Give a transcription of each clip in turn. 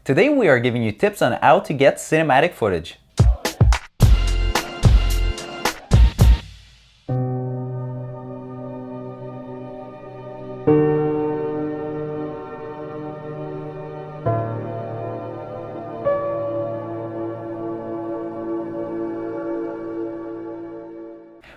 Today we are giving you tips on how to get cinematic footage.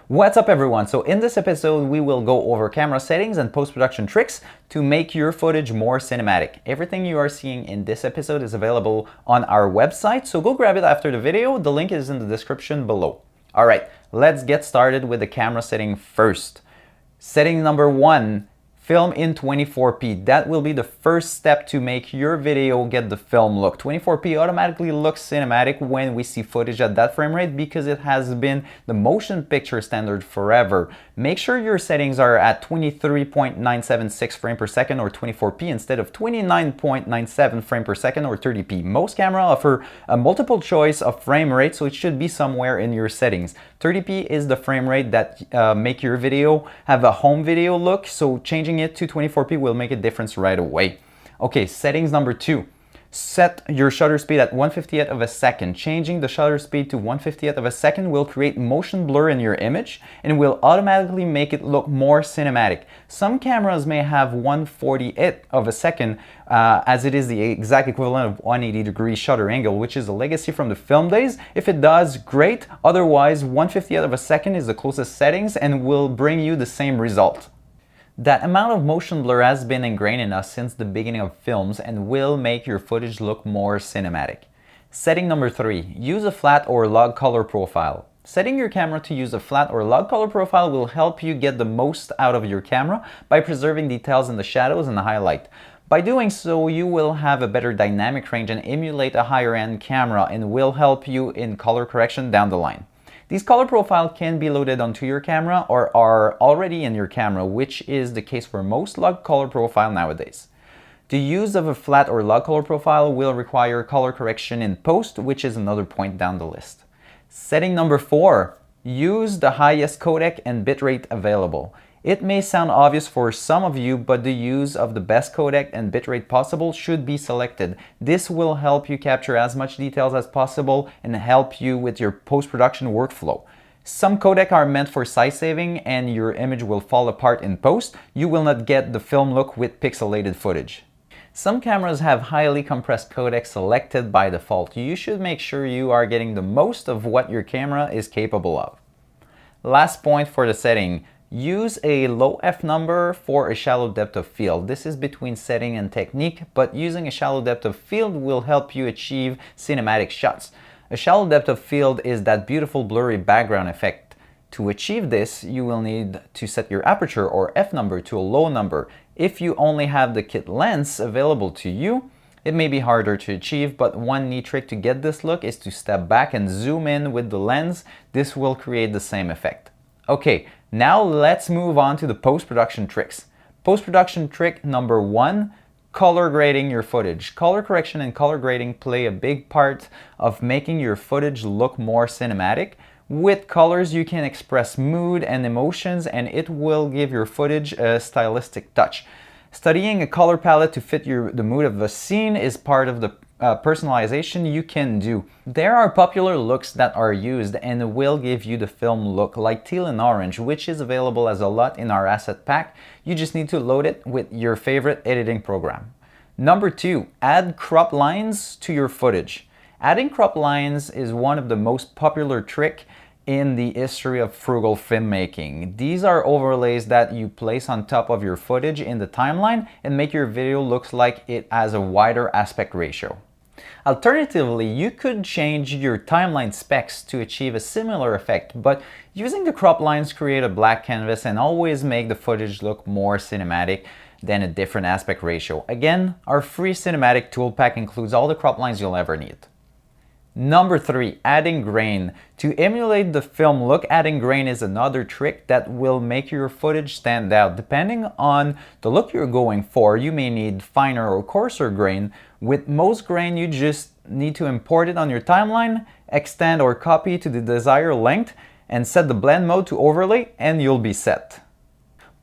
What's up everyone? So in this episode we will go over camera settings and post-production tricks to make your footage more cinematic. Everything you are seeing in this episode is available on our website, so go grab it after the video. The link is in the description below. Alright, let's get started with the camera setting first. Setting number 1. Film in 24p. That will be the first step to make your video get the film look. 24p automatically looks cinematic when we see footage at that frame rate because it has been the motion picture standard forever. Make sure your settings are at 23.976 frame per second or 24p instead of 29.97 frame per second or 30p. Most cameras offer a multiple choice of frame rate, so it should be somewhere in your settings. 30p is the frame rate that make your video have a home video look, so changing it to 24p will make a difference right away. Okay, settings number 2. Set your shutter speed at 1/50th of a second. Changing the shutter speed to 1/50th of a second will create motion blur in your image and will automatically make it look more cinematic. Some cameras may have 1/40th of a second as it is the exact equivalent of 180-degree shutter angle, which is a legacy from the film days. If it does, great. Otherwise, 1/50th of a second is the closest settings and will bring you the same result. That amount of motion blur has been ingrained in us since the beginning of films and will make your footage look more cinematic. Setting number 3. Use a flat or log color profile. Setting your camera to use a flat or log color profile will help you get the most out of your camera by preserving details in the shadows and the highlight. By doing so, you will have a better dynamic range and emulate a higher end camera and will help you in color correction down the line. These color profiles can be loaded onto your camera or are already in your camera, which is the case for most log color profile nowadays. The use of a flat or log color profile will require color correction in post, which is another point down the list. Setting number 4. Use the highest codec and bitrate available. It may sound obvious for some of you, but the use of the best codec and bitrate possible should be selected. This will help you capture as much details as possible and help you with your post-production workflow. Some codecs are meant for size saving and your image will fall apart in post. You will not get the film look with pixelated footage. Some cameras have highly compressed codecs selected by default. You should make sure you are getting the most of what your camera is capable of. Last point for the setting. Use a low F number for a shallow depth of field. This is between setting and technique, but using a shallow depth of field will help you achieve cinematic shots. A shallow depth of field is that beautiful blurry background effect. To achieve this, you will need to set your aperture or F number to a low number. If you only have the kit lens available to you, it may be harder to achieve, but one neat trick to get this look is to step back and zoom in with the lens. This will create the same effect. Okay, now let's move on to the post-production tricks. Post-production trick number 1, color grading your footage. Color correction and color grading play a big part of making your footage look more cinematic. With colors, you can express mood and emotions, and it will give your footage a stylistic touch. Studying a color palette to fit the mood of a scene is part of the personalization you can do. There are popular looks that are used and will give you the film look, like teal and orange, which is available as a lot in our asset pack. You just need to load it with your favorite editing program. Number 2, add crop lines to your footage. Adding crop lines is one of the most popular tricks in the history of frugal filmmaking. These are overlays that you place on top of your footage in the timeline and make your video look like it has a wider aspect ratio. Alternatively, you could change your timeline specs to achieve a similar effect, but using the crop lines create a black canvas and always make the footage look more cinematic than a different aspect ratio. Again, our free cinematic tool pack includes all the crop lines you'll ever need. Number 3, adding grain. To emulate the film look, adding grain is another trick that will make your footage stand out. Depending on the look you're going for, you may need finer or coarser grain. With most grain, you just need to import it on your timeline, extend or copy to the desired length, and set the blend mode to overlay, and you'll be set.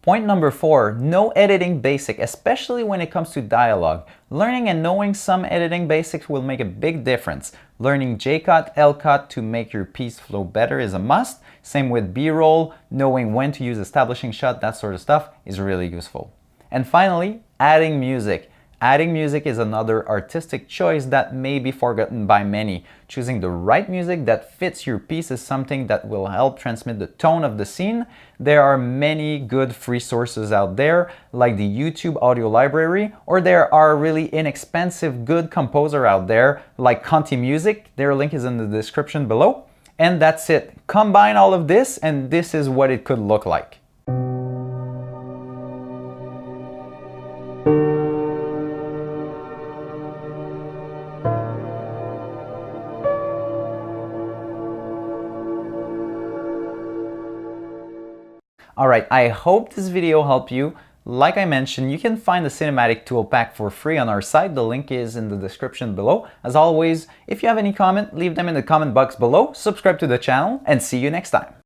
Point number 4, know editing basic, especially when it comes to dialogue. Learning and knowing some editing basics will make a big difference. Learning J-cut, L-cut to make your piece flow better is a must. Same with B-roll, knowing when to use establishing shot, that sort of stuff is really useful. And finally, adding music. Adding music is another artistic choice that may be forgotten by many. Choosing the right music that fits your piece is something that will help transmit the tone of the scene. There are many good free sources out there, like the YouTube audio library, or there are really inexpensive good composer out there, like Conti Music. Their link is in the description below. And that's it. Combine all of this, and this is what it could look like. Alright, I hope this video helped you. Like I mentioned, you can find the cinematic tool pack for free on our site. The link is in the description below. As always, if you have any comment, leave them in the comment box below, subscribe to the channel, and see you next time.